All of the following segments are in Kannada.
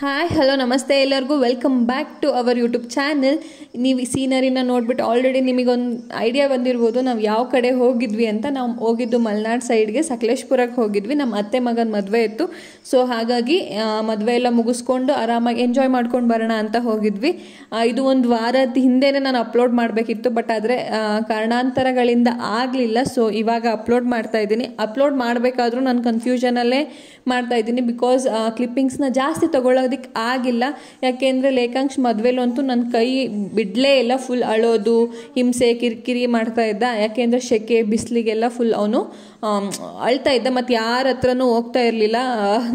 ಹಾಯ್ ಹಲೋ ನಮಸ್ತೆ ಎಲ್ಲರಿಗೂ welcome back to our YouTube channel. ನೀವು ಸೀನರಿನ ನೋಡಿಬಿಟ್ಟು ಆಲ್ರೆಡಿ ನಿಮಗೊಂದು ಐಡಿಯಾ ಬಂದಿರ್ಬೋದು ನಾವು ಯಾವ ಕಡೆ ಹೋಗಿದ್ವಿ ಅಂತ. ನಾವು ಹೋಗಿದ್ದು ಮಲೆನಾಡು ಸೈಡ್ಗೆ ಸಕಲೇಶ್ಪುರಕ್ಕೆ ಹೋಗಿದ್ವಿ. ನಮ್ಮ ಅತ್ತೆ ಮಗನ ಮದುವೆ ಇತ್ತು. ಸೊ ಹಾಗಾಗಿ ಮದುವೆ ಎಲ್ಲ ಮುಗಿಸ್ಕೊಂಡು ಆರಾಮಾಗಿ ಎಂಜಾಯ್ ಮಾಡ್ಕೊಂಡು ಬರೋಣ ಅಂತ ಹೋಗಿದ್ವಿ. ಇದು ಒಂದು ವಾರದ ಹಿಂದೆನೇ ನಾನು ಅಪ್ಲೋಡ್ ಮಾಡಬೇಕಿತ್ತು, ಬಟ್ ಆದರೆ ಕಾರಣಾಂತರಗಳಿಂದ ಆಗಲಿಲ್ಲ. ಸೊ ಇವಾಗ ಅಪ್ಲೋಡ್ ಮಾಡ್ತಾ ಇದ್ದೀನಿ. ಅಪ್ಲೋಡ್ ಮಾಡಬೇಕಾದ್ರೂ ನಾನು ಕನ್ಫ್ಯೂಷನಲ್ಲೇ ಮಾಡ್ತಾ ಇದ್ದೀನಿ, ಬಿಕಾಸ್ ಕ್ಲಿಪ್ಪಿಂಗ್ಸ್ನ ಜಾಸ್ತಿ ತಗೊಳ್ಳೋದಕ್ಕೆ ಆಗಿಲ್ಲ. ಯಾಕೆಂದರೆ ಲೇಖಾಂಶ್ ಮದುವೆಲಂತೂ ನನ್ನ ಕೈ ಬಿಡಲೇ ಇಲ್ಲ. ಫುಲ್ ಅಳೋದು, ಹಿಂಸೆ, ಕಿರಿಕಿರಿ ಮಾಡ್ತಾ ಇದ್ದ. ಯಾಕೆಂದರೆ ಸೆಕೆ ಬಿಸಿಲಿಗೆಲ್ಲ ಫುಲ್ ಅವನು ಅಳ್ತಾ ಇದ್ದ. ಮತ್ತು ಯಾರ ಹತ್ರನೂ ಹೋಗ್ತಾ ಇರಲಿಲ್ಲ.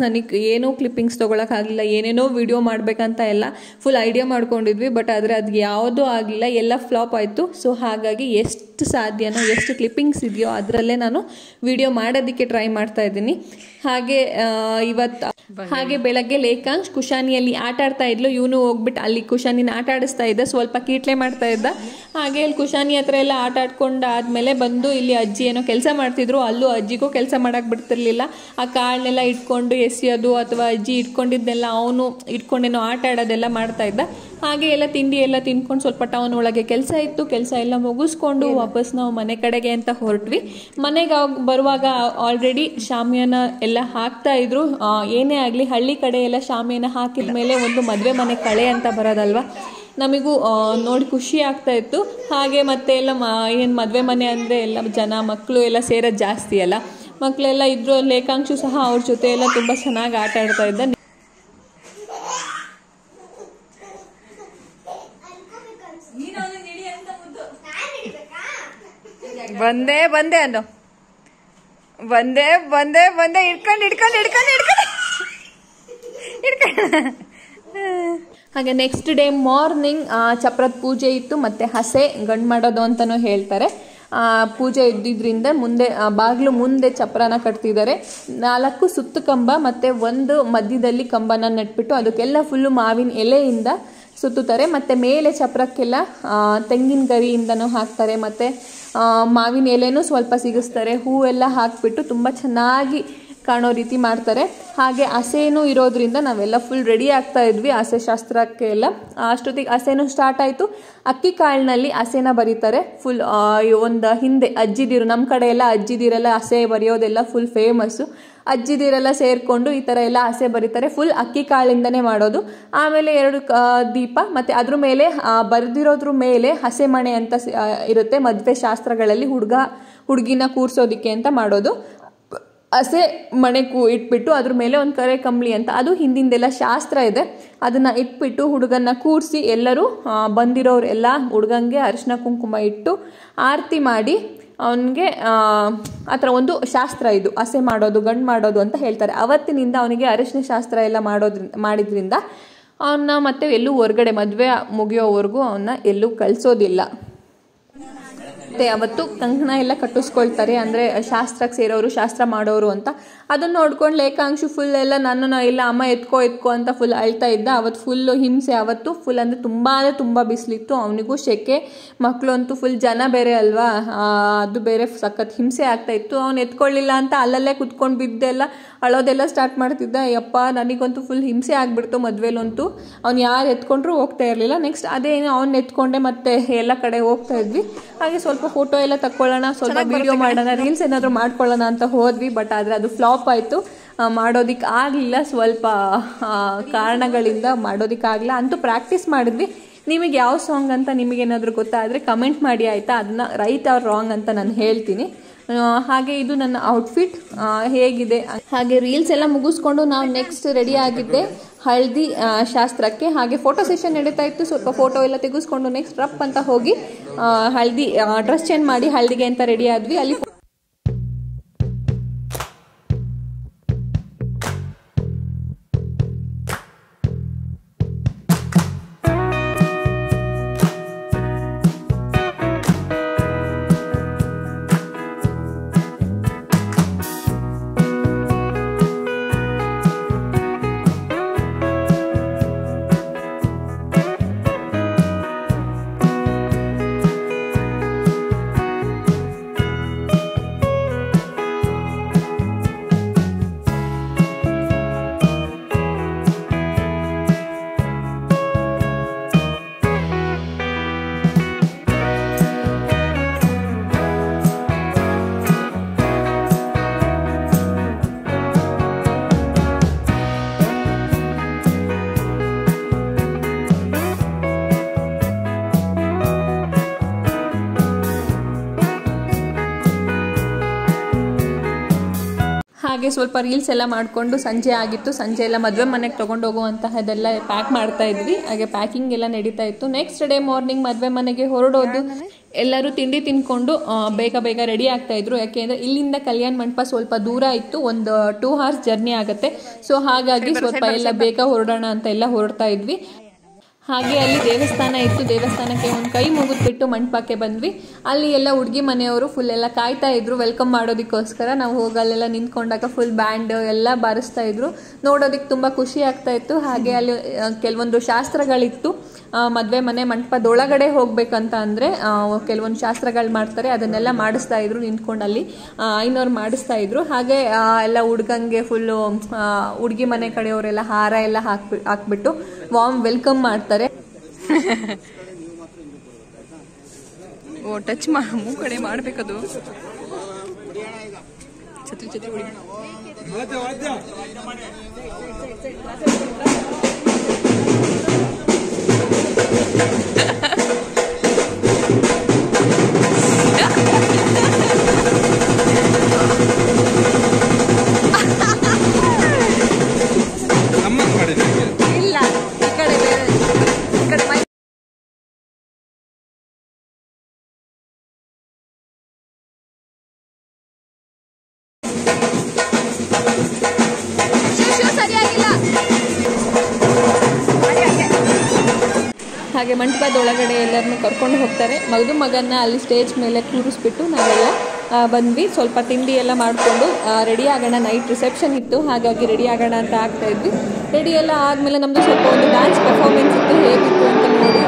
ನನಗೆ ಏನೂ ಕ್ಲಿಪ್ಪಿಂಗ್ಸ್ ತೊಗೊಳಕ್ಕಾಗಲಿಲ್ಲ. ಏನೇನೋ ವಿಡಿಯೋ ಮಾಡಬೇಕಂತ ಎಲ್ಲ ಫುಲ್ ಐಡಿಯಾ ಮಾಡ್ಕೊಂಡಿದ್ವಿ, ಬಟ್ ಆದರೆ ಅದು ಯಾವುದೂ ಆಗಲಿಲ್ಲ, ಎಲ್ಲ ಫ್ಲಾಪ್ ಆಯಿತು. ಸೊ ಹಾಗಾಗಿ ಎಷ್ಟು ಸಾಧ್ಯನೋ, ಎಷ್ಟು ಕ್ಲಿಪ್ಪಿಂಗ್ಸ್ ಇದೆಯೋ ಅದರಲ್ಲೇ ನಾನು ವಿಡಿಯೋ ಮಾಡೋದಕ್ಕೆ ಟ್ರೈ ಮಾಡ್ತಾ ಇದ್ದೀನಿ. ಹಾಗೆ ಬೆಳಗ್ಗೆ ಲೇಖಾಂಶ್ ಕುಶಾನಿಯಲ್ಲಿ ಆಟ ಆಡ್ತಾ ಇದ್ಲು. ಇವನು ಹೋಗ್ಬಿಟ್ಟು ಅಲ್ಲಿ ಕುಶಾನಿನ ಆಟ ಆಡಿಸ್ತಾ ಇದ್ದ, ಸ್ವಲ್ಪ ಕೀಟ್ಲೆ ಮಾಡ್ತಾ ಇದ್ದ. ಹಾಗೆ ಇಲ್ಲಿ ಕುಶಾನಿ ಹತ್ರ ಎಲ್ಲ ಆಟ ಆಡ್ಕೊಂಡು ಆದಮೇಲೆ ಬಂದು ಇಲ್ಲಿ ಅಜ್ಜಿ ಏನೋ ಕೆಲಸ ಮಾಡ್ತಿದ್ರು. ಅಲ್ಲೂ ಅಜ್ಜಿಗೂ ಕೆಲಸ ಮಾಡಕ್ಕೆ ಬಿಡ್ತಿರ್ಲಿಲ್ಲ. ಆ ಕಾಳನ್ನೆಲ್ಲ ಇಟ್ಕೊಂಡು ಎಸೆಯೋದು ಅಥವಾ ಅಜ್ಜಿ ಇಟ್ಕೊಂಡಿದ್ದೆಲ್ಲ ಅವನು ಇಟ್ಕೊಂಡೇನೋ ಆಟ ಆಡೋದೆಲ್ಲ ಮಾಡ್ತಾ ಇದ್ದ. ಹಾಗೆ ಎಲ್ಲ ತಿಂಡಿ ಎಲ್ಲ ತಿನ್ಕೊಂಡು ಸ್ವಲ್ಪ ಟೌನ್ ಒಳಗೆ ಕೆಲಸ ಇತ್ತು. ಕೆಲಸ ಎಲ್ಲ ಮುಗಿಸ್ಕೊಂಡು ವಾಪಸ್ ನಾವು ಮನೆ ಕಡೆಗೆ ಅಂತ ಹೊರಟ್ವಿ. ಮನೆಗೆ ಬರುವಾಗ ಆಲ್ರೆಡಿ ಶಾಮಿಯಾನ ಎಲ್ಲ ಹಾಕ್ತಾ ಇದ್ರು. ಏನೇ ಆಗಲಿ ಹಳ್ಳಿ ಕಡೆ ಎಲ್ಲ ಶಾಮಿಯಾನ ಹಾಕಿದ ಮೇಲೆ ಒಂದು ಮದುವೆ ಮನೆ ಕಳೆ ಅಂತ ಬರೋದಲ್ವ, ನಮಗೂ ನೋಡಿ ಖುಷಿ ಆಗ್ತಾ ಇತ್ತು. ಹಾಗೆ ಮತ್ತೆ ಎಲ್ಲ ಏನು ಮದುವೆ ಮನೆ ಅಂದರೆ ಎಲ್ಲ ಜನ ಮಕ್ಕಳು ಎಲ್ಲ ಸೇರೋದು ಜಾಸ್ತಿ ಅಲ್ಲ, ಮಕ್ಕಳೆಲ್ಲ ಇದ್ರು. ಲೇಖಾಂಶು ಸಹ ಅವ್ರ ಜೊತೆ ಎಲ್ಲ ತುಂಬ ಚೆನ್ನಾಗಿ ಆಟ ಆಡ್ತಾ ಇದ್ದ. ಬಂದೆ ಬಂದೆ ಅನ್ನೋ ಬಂದೆ ಬಂದೆ ಬಂದೆ ಇಟ್ಕೊಂಡು ಹಾಗೆ ನೆಕ್ಸ್ಟ್ ಡೇ ಮಾರ್ನಿಂಗ್ ಚಪ್ರದ ಪೂಜೆ ಇತ್ತು. ಮತ್ತು ಹಸೆ ಗಂಡು ಮಾಡೋದು ಅಂತಲೂ ಹೇಳ್ತಾರೆ. ಪೂಜೆ ಇದ್ದಿದ್ದರಿಂದ ಮುಂದೆ ಬಾಗಿಲು ಮುಂದೆ ಚಪ್ರನ ಕಟ್ತಿದ್ದಾರೆ. 4 ಸುತ್ತು ಕಂಬ ಮತ್ತು ಒಂದು ಮಧ್ಯದಲ್ಲಿ ಕಂಬನ ನೆಟ್ಬಿಟ್ಟು ಅದಕ್ಕೆಲ್ಲ ಫುಲ್ಲು ಮಾವಿನ ಎಲೆಯಿಂದ ಸುತ್ತುತ್ತಾರೆ. ಮತ್ತು ಮೇಲೆ ಚಪ್ರಕ್ಕೆಲ್ಲ ತೆಂಗಿನ ಗರಿಯಿಂದನೂ ಹಾಕ್ತಾರೆ. ಮತ್ತು ಮಾವಿನ ಎಲೆನೂ ಸ್ವಲ್ಪ ಸಿಗಿಸ್ತಾರೆ. ಹೂವೆಲ್ಲ ಹಾಕಿಬಿಟ್ಟು ತುಂಬ ಚೆನ್ನಾಗಿ ಕಾಣೋ ರೀತಿ ಮಾಡ್ತಾರೆ. ಹಾಗೆ ಹಸೆನೂ ಇರೋದ್ರಿಂದ ನಾವೆಲ್ಲ ಫುಲ್ ರೆಡಿ ಆಗ್ತಾ ಇದ್ವಿ ಹಸೆ ಶಾಸ್ತ್ರಕ್ಕೆ ಎಲ್ಲ. ಅಷ್ಟೊತ್ತಿಗೆ ಹಸೆನೂ ಸ್ಟಾರ್ಟ್ ಆಯಿತು. ಅಕ್ಕಿ ಕಾಳಿನಲ್ಲಿ ಹಸೆನ ಬರೀತಾರೆ. ಫುಲ್ ಒಂದು ಹಿಂದೆ ಅಜ್ಜಿದಿರು, ನಮ್ಮ ಕಡೆ ಎಲ್ಲ ಅಜ್ಜಿದಿರೆಲ್ಲ ಹಸೆ ಬರೆಯೋದೆಲ್ಲ ಫುಲ್ ಫೇಮಸ್ಸು. ಅಜ್ಜಿದಿರೆಲ್ಲ ಸೇರಿಕೊಂಡು ಈ ಥರ ಎಲ್ಲ ಹಸೆ ಬರೀತಾರೆ. ಫುಲ್ ಅಕ್ಕಿ ಕಾಳಿಂದನೇ ಮಾಡೋದು. ಆಮೇಲೆ 2 ದೀಪ, ಮತ್ತು ಅದ್ರ ಮೇಲೆ ಬರೆದಿರೋದ್ರ ಮೇಲೆ ಹಸೆ ಮಣೆ ಅಂತ ಇರುತ್ತೆ ಮದುವೆ ಶಾಸ್ತ್ರಗಳಲ್ಲಿ. ಹುಡುಗಿನ ಕೂರಿಸೋದಿಕ್ಕೆ ಅಂತ ಮಾಡೋದು. ಹಸೆ ಮಣೆ ಇಟ್ಬಿಟ್ಟು ಅದ್ರ ಮೇಲೆ ಒಂದು ಕರೆ ಕಂಬಳಿ ಅಂತ, ಅದು ಹಿಂದಿಂದೆಲ್ಲ ಶಾಸ್ತ್ರ ಇದೆ. ಅದನ್ನು ಇಟ್ಬಿಟ್ಟು ಹುಡುಗನ್ನ ಕೂರಿಸಿ ಎಲ್ಲರೂ ಬಂದಿರೋರು ಎಲ್ಲ ಹುಡುಗಂಗೆ ಅರಿಶಿನ ಕುಂಕುಮ ಇಟ್ಟು ಆರತಿ ಮಾಡಿ ಅವನಿಗೆ ಆ ಥರ ಒಂದು ಶಾಸ್ತ್ರ ಇದು ಹಸೆ ಮಾಡೋದು, ಗಂಡು ಮಾಡೋದು ಅಂತ ಹೇಳ್ತಾರೆ. ಅವತ್ತಿನಿಂದ ಅವನಿಗೆ ಅರಿಶಿನ ಶಾಸ್ತ್ರ ಎಲ್ಲ ಮಾಡಿದ್ರಿಂದ ಅವನ್ನ ಮತ್ತೆ ಎಲ್ಲೂ ಹೊರಗಡೆ ಮದುವೆ ಮುಗಿಯೋವರೆಗೂ ಅವನ್ನ ಎಲ್ಲೂ ಕಳಿಸೋದಿಲ್ಲ. ಮತ್ತು ಅವತ್ತು ಕಂಕಣ ಎಲ್ಲ ಕಟ್ಟಿಸ್ಕೊಳ್ತಾರೆ, ಅಂದರೆ ಶಾಸ್ತ್ರಕ್ಕೆ ಸೇರೋರು, ಶಾಸ್ತ್ರ ಮಾಡೋರು ಅಂತ. ಅದನ್ನು ನೋಡ್ಕೊಂಡು ಲೇಖಾಂಶು ಫುಲ್ ಎಲ್ಲ ನನ್ನನ್ನು ಇಲ್ಲ ಅಮ್ಮ ಎತ್ಕೋ ಅಂತ ಫುಲ್ ಅಳ್ತಾ ಇದ್ದ. ಅವತ್ತು ಫುಲ್ಲು ಹಿಂಸೆ. ಅವತ್ತು ಫುಲ್ ಅಂದರೆ ತುಂಬ ಬಿಸಿಲಿತ್ತು. ಅವನಿಗೂ ಸೆಕೆ, ಮಕ್ಕಳು ಅಂತೂ ಫುಲ್ ಜನ ಬೇರೆ ಅಲ್ವಾ, ಅದು ಬೇರೆ ಸಖತ್ ಹಿಂಸೆ ಆಗ್ತಾ ಇತ್ತು. ಅವ್ನು ಎತ್ಕೊಳ್ಳಿಲ್ಲ ಅಂತ ಅಲ್ಲಲ್ಲೇ ಕುತ್ಕೊಂಡು ಬಿದ್ದೆಲ್ಲ ಅಳೋದೆಲ್ಲ ಸ್ಟಾರ್ಟ್ ಮಾಡ್ತಿದ್ದ. ಯಪ್ಪ ನನಗಂತೂ ಫುಲ್ ಹಿಂಸೆ ಆಗಿಬಿಡ್ತು ಮದುವೆಲಂತೂ. ಅವ್ನು ಯಾರು ಎತ್ಕೊಂಡ್ರೂ ಹೋಗ್ತಾ ಇರಲಿಲ್ಲ. ನೆಕ್ಸ್ಟ್ ಅದೇನು ಅವ್ನು ಎತ್ಕೊಂಡೆ ಮತ್ತೆ ಎಲ್ಲ ಕಡೆ ಹೋಗ್ತಾ ಇದ್ವಿ. ಹಾಗೆ ಸ್ವಲ್ಪ ಫೋಟೋ ಎಲ್ಲ ತಕ್ಕೊಳ್ಳೋಣ, ಸ್ವಲ್ಪ ವಿಡಿಯೋ ಮಾಡೋಣ, ರೀಲ್ಸ್ ಏನಾದರೂ ಮಾಡ್ಕೊಳ್ಳೋಣ ಅಂತ ಹೋದ್ವಿ. ಬಟ್ ಆದರೆ ಅದು ಫ್ಲಾಪ್ ಆಯಿತು. ಮಾಡೋದಕ್ಕೆ ಆಗಲಿಲ್ಲ. ಸ್ವಲ್ಪ ಕಾರಣಗಳಿಂದ ಮಾಡೋದಕ್ಕಾಗಲಿಲ್ಲ. ಅಂತೂ ಪ್ರಾಕ್ಟೀಸ್ ಮಾಡಿದ್ವಿ. ನಿಮಗೆ ಯಾವ ಸಾಂಗ್ ಅಂತ ನಿಮಗೇನಾದರೂ ಗೊತ್ತಾದರೆ ಕಮೆಂಟ್ ಮಾಡಿ ಆಯಿತಾ. ಅದನ್ನ ರೈಟ್ ಆರ್ ರಾಂಗ್ ಅಂತ ನಾನು ಹೇಳ್ತೀನಿ. ಹಾಗೆ ಇದು ನನ್ನ ಔಟ್ಫಿಟ್ ಹೇಗಿದೆ. ಹಾಗೆ ರೀಲ್ಸ್ ಎಲ್ಲ ಮುಗಿಸ್ಕೊಂಡು ನಾವು ನೆಕ್ಸ್ಟ್ ರೆಡಿ ಆಗಿದ್ದೆ ಹಳದಿ ಶಾಸ್ತ್ರಕ್ಕೆ. ಹಾಗೆ ಫೋಟೋ ಸೆಷನ್ ನಡೀತಾ ಇತ್ತು. ಸ್ವಲ್ಪ ಫೋಟೋ ಎಲ್ಲ ತೆಗೆಸ್ಕೊಂಡು ನೆಕ್ಸ್ಟ್ ರಪ್ ಅಂತ ಹೋಗಿ ಹಳದಿ ಡ್ರೆಸ್ ಚೇಂಜ್ ಮಾಡಿ ಹಳದಿಗೆ ಅಂತ ರೆಡಿ ಆದ್ವಿ. ಅಲ್ಲಿ ಹಾಗೆ ಸ್ವಲ್ಪ ರೀಲ್ಸ್ ಎಲ್ಲ ಮಾಡಿಕೊಂಡು ಸಂಜೆ ಆಗಿತ್ತು. ಸಂಜೆ ಎಲ್ಲ ಮದುವೆ ಮನೆಗೆ ತೊಗೊಂಡು ಹೋಗುವಂತಹದೆಲ್ಲ ಪ್ಯಾಕ್ ಮಾಡ್ತಾ ಇದ್ವಿ. ಹಾಗೆ ಪ್ಯಾಕಿಂಗ್ ಎಲ್ಲ ನಡೀತಾ ಇತ್ತು. ನೆಕ್ಸ್ಟ್ ಡೇ ಮಾರ್ನಿಂಗ್ ಮದುವೆ ಮನೆಗೆ ಹೊರಡೋದು. ಎಲ್ಲರೂ ತಿಂಡಿ ತಿನ್ಕೊಂಡು ಬೇಗ ಬೇಗ ರೆಡಿ ಆಗ್ತಾ ಇದ್ರು. ಯಾಕೆಂದರೆ ಇಲ್ಲಿಂದ ಕಲ್ಯಾಣ ಮಂಟಪ ಸ್ವಲ್ಪ ದೂರ ಇತ್ತು, ಒಂದು 2 hours ಜರ್ನಿ ಆಗುತ್ತೆ. ಸೊ ಹಾಗಾಗಿ ಸ್ವಲ್ಪ ಎಲ್ಲ ಬೇಗ ಹೊರಡೋಣ ಅಂತ ಎಲ್ಲ ಹೊರಡ್ತಾ ಇದ್ವಿ. ಹಾಗೆ ಅಲ್ಲಿ ದೇವಸ್ಥಾನ ಇತ್ತು. ದೇವಸ್ಥಾನಕ್ಕೆ ಒಂದು ಕೈ ಮುಗಿದ್ಬಿಟ್ಟು ಮಂಟಪಕ್ಕೆ ಬಂದ್ವಿ. ಅಲ್ಲಿ ಎಲ್ಲ ಹುಡುಗಿ ಮನೆಯವರು ಫುಲ್ ಎಲ್ಲ ಕಾಯ್ತಾ ಇದ್ರು ವೆಲ್ಕಮ್ ಮಾಡೋದಕ್ಕೋಸ್ಕರ. ನಾವು ಹೋಗಲ್ಲೆಲ್ಲ ನಿಂತ್ಕೊಂಡಾಗ ಫುಲ್ ಬ್ಯಾಂಡ್ ಎಲ್ಲ ಬಾರಿಸ್ತಾ ಇದ್ರು. ನೋಡೋದಕ್ಕೆ ತುಂಬ ಖುಷಿ ಆಗ್ತಾ ಇತ್ತು. ಹಾಗೆ ಅಲ್ಲಿ ಕೆಲವೊಂದು ಶಾಸ್ತ್ರಗಳಿತ್ತು. ಮದುವೆ ಮನೆ ಮಂಟಪದೊಳಗಡೆ ಹೋಗ್ಬೇಕಂತ ಅಂದರೆ ಕೆಲವೊಂದು ಶಾಸ್ತ್ರಗಳು ಮಾಡ್ತಾರೆ, ಅದನ್ನೆಲ್ಲ ಮಾಡಿಸ್ತಾ ಇದ್ರು ನಿಂತ್ಕೊಂಡು. ಅಲ್ಲಿ ಐನೋರು ಮಾಡಿಸ್ತಾ ಇದ್ರು. ಹಾಗೆ ಎಲ್ಲ ಹುಡುಗಂಗೆ ಫುಲ್ಲು ಹುಡುಗಿ ಮನೆ ಕಡೆಯವರೆಲ್ಲ ಹಾರ ಎಲ್ಲ ಹಾಕ್ಬಿಟ್ಟು ವಾರ್ಮ್ ವೆಲ್ಕಮ್ ಮಾಡ್ತಾರೆ. ಓ ಟಚ್ ಮೂಗು ಕಡೆ ಮಾಡಬೇಕದು. ಛತ್ರಿ ಛತ್ರಿ ಹೊಡಿ. ಇಲ್ಲ ಈ ಕಡೆ ಬೇರೆ ಈ ಕಡೆ ಸರಿಯಾಗಿಲ್ಲ. ಹಾಗೆ ಮಂಟಪದೊಳಗಡೆ ಎಲ್ಲರನ್ನು ಕರ್ಕೊಂಡು ಹೋಗ್ತಾರೆ. ಮಗನ ಅಲ್ಲಿ ಸ್ಟೇಜ್ ಮೇಲೆ ಕೂರಿಸ್ಬಿಟ್ಟು ನಾವೆಲ್ಲ ಬಂದ್ವಿ. ಸ್ವಲ್ಪ ತಿಂಡಿ ಎಲ್ಲ ಮಾಡಿಕೊಂಡು ರೆಡಿ ಆಗೋಣ. ನೈಟ್ ರಿಸೆಪ್ಷನ್ ಇತ್ತು, ಹಾಗಾಗಿ ರೆಡಿ ಆಗೋಣ ಅಂತ ಆಗ್ತಾ ಇದ್ವಿ. ರೆಡಿ ಎಲ್ಲ ಆದಮೇಲೆ ನಮ್ಮದು ಸ್ವಲ್ಪ ಒಂದು ಡ್ಯಾನ್ಸ್ ಪರ್ಫಾರ್ಮೆನ್ಸ್ ಇತ್ತು. ಹೇಗಿತ್ತು ಅಂತ ನೋಡಿ.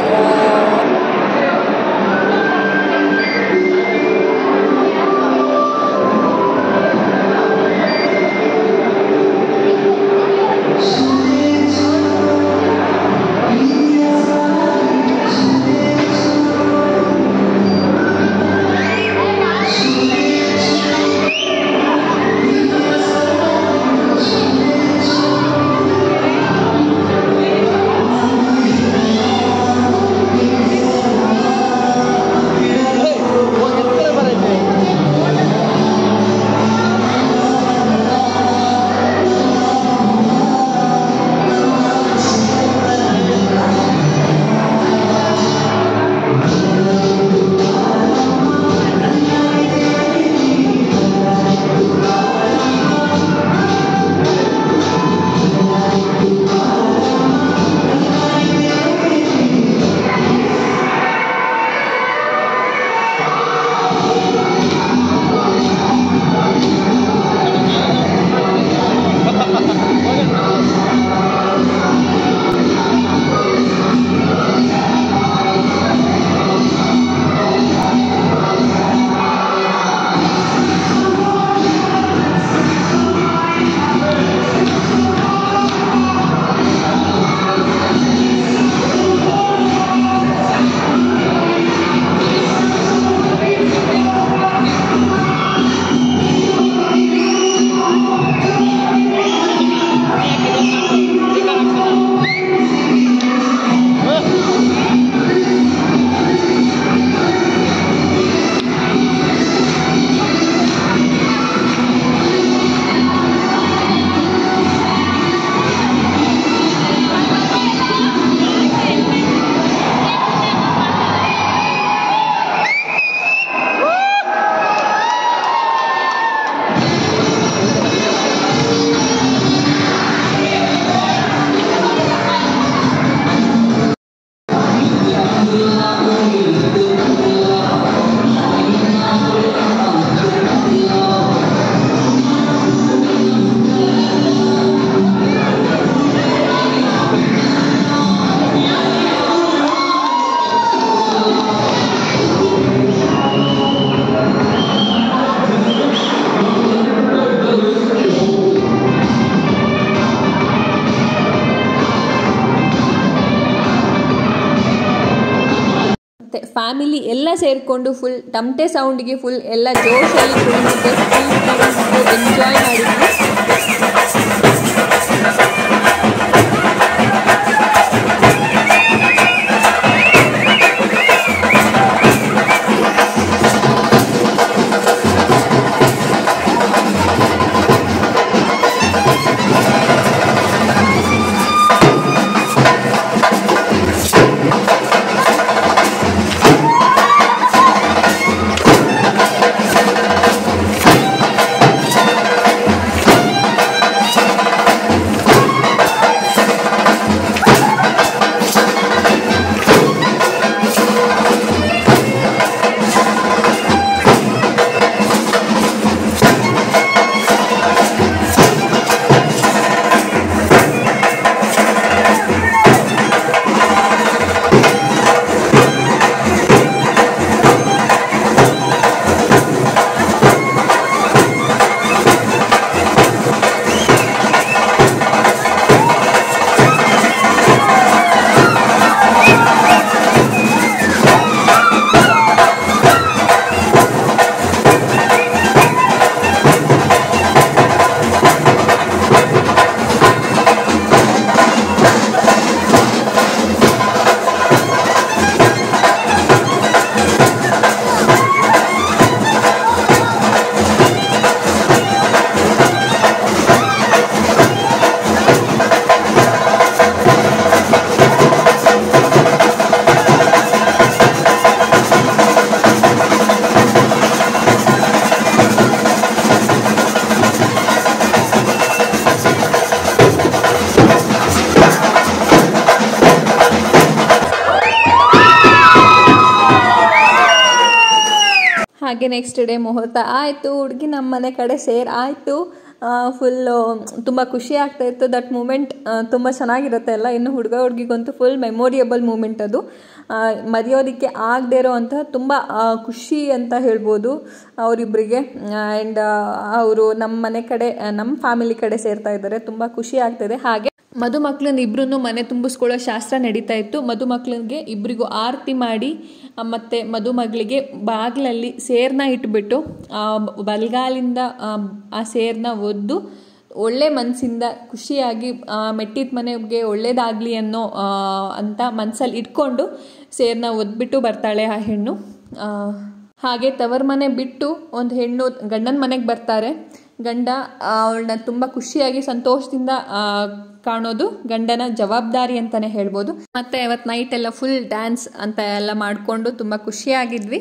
ಫ್ಯಾಮಿಲಿ ಎಲ್ಲ ಸೇರಿಕೊಂಡು ಫುಲ್ ತಮಟೆ ಸೌಂಡ್ಗೆ ಫುಲ್ ಎಲ್ಲ ಜೋಶಲ್ಲಿ ಎಂಜಾಯ್ ಮಾಡಿದ್ವಿ. ಹಾಗೆ ನೆಕ್ಸ್ಟ್ ಡೇ ಮುಹೂರ್ತ ಆಯಿತು, ಹುಡುಗಿ ನಮ್ಮ ಮನೆ ಕಡೆ ಸೇರ್ ಆಯಿತು. ಫುಲ್ಲು ತುಂಬ ಖುಷಿ ಆಗ್ತಾಯಿತ್ತು. ದಟ್ ಮೂಮೆಂಟ್ ತುಂಬ ಚೆನ್ನಾಗಿರುತ್ತೆ ಅಲ್ಲ. ಇನ್ನು ಹುಡುಗಿಗಂತೂ ಫುಲ್ ಮೆಮೊರಿಯಬಲ್ ಮೂಮೆಂಟ್ ಅದು. ಮರೆಯೋದಕ್ಕೆ ಆಗದೇ ಇರೋ ಅಂತಹ ತುಂಬ ಖುಷಿ ಅಂತ ಹೇಳ್ಬೋದು ಅವರಿಬ್ಬರಿಗೆ. ಆ್ಯಂಡ್ ಅವರು ನಮ್ಮ ಮನೆ ಕಡೆ, ನಮ್ಮ ಫ್ಯಾಮಿಲಿ ಕಡೆ ಸೇರ್ತಾ ಇದ್ದಾರೆ. ತುಂಬ ಖುಷಿ ಆಗ್ತಾಯಿದೆ. ಹಾಗೆ ಮದುಮಕ್ಳನ್ನ ಇಬ್ಬರೂ ಮನೆ ತುಂಬಿಸ್ಕೊಳ್ಳೋ ಶಾಸ್ತ್ರ ನಡೀತಾ ಇತ್ತು. ಮದುಮಕ್ಳಿಗೆ ಇಬ್ಬರಿಗೂ ಆರತಿ ಮಾಡಿ ಮತ್ತು ಮದುಮಗಳಿಗೆ ಬಾಗಿಲಲ್ಲಿ ಸೇರನ್ನ ಇಟ್ಬಿಟ್ಟು ಬಲಗಾಲಿಂದ ಆ ಸೇರನ್ನ ಒದ್ದು ಒಳ್ಳೆ ಮನಸ್ಸಿಂದ ಖುಷಿಯಾಗಿ ಮೆಟ್ಟಿದ ಮನೆಗೆ ಒಳ್ಳೇದಾಗಲಿ ಅನ್ನೋ ಅಂತ ಮನಸ್ಸಲ್ಲಿ ಇಟ್ಕೊಂಡು ಸೇರನ್ನ ಒದ್ಬಿಟ್ಟು ಬರ್ತಾಳೆ ಆ ಹೆಣ್ಣು. ಹಾಗೆ ತವರ ಮನೆ ಬಿಟ್ಟು ಒಂದು ಹೆಣ್ಣು ಗಂಡನ ಮನೆಗೆ ಬರ್ತಾರೆ. ಗಂಡ ಅವಳನ್ನ ತುಂಬ ಖುಷಿಯಾಗಿ ಸಂತೋಷದಿಂದ ಕಾಣೋದು ಗಂಡನ ಜವಾಬ್ದಾರಿ ಅಂತಲೇ ಹೇಳ್ಬೋದು. ಮತ್ತು ಅವತ್ತು ನೈಟ್ ಎಲ್ಲ ಫುಲ್ ಡ್ಯಾನ್ಸ್ ಅಂತ ಎಲ್ಲ ಮಾಡಿಕೊಂಡು ತುಂಬ ಖುಷಿಯಾಗಿದ್ವಿ.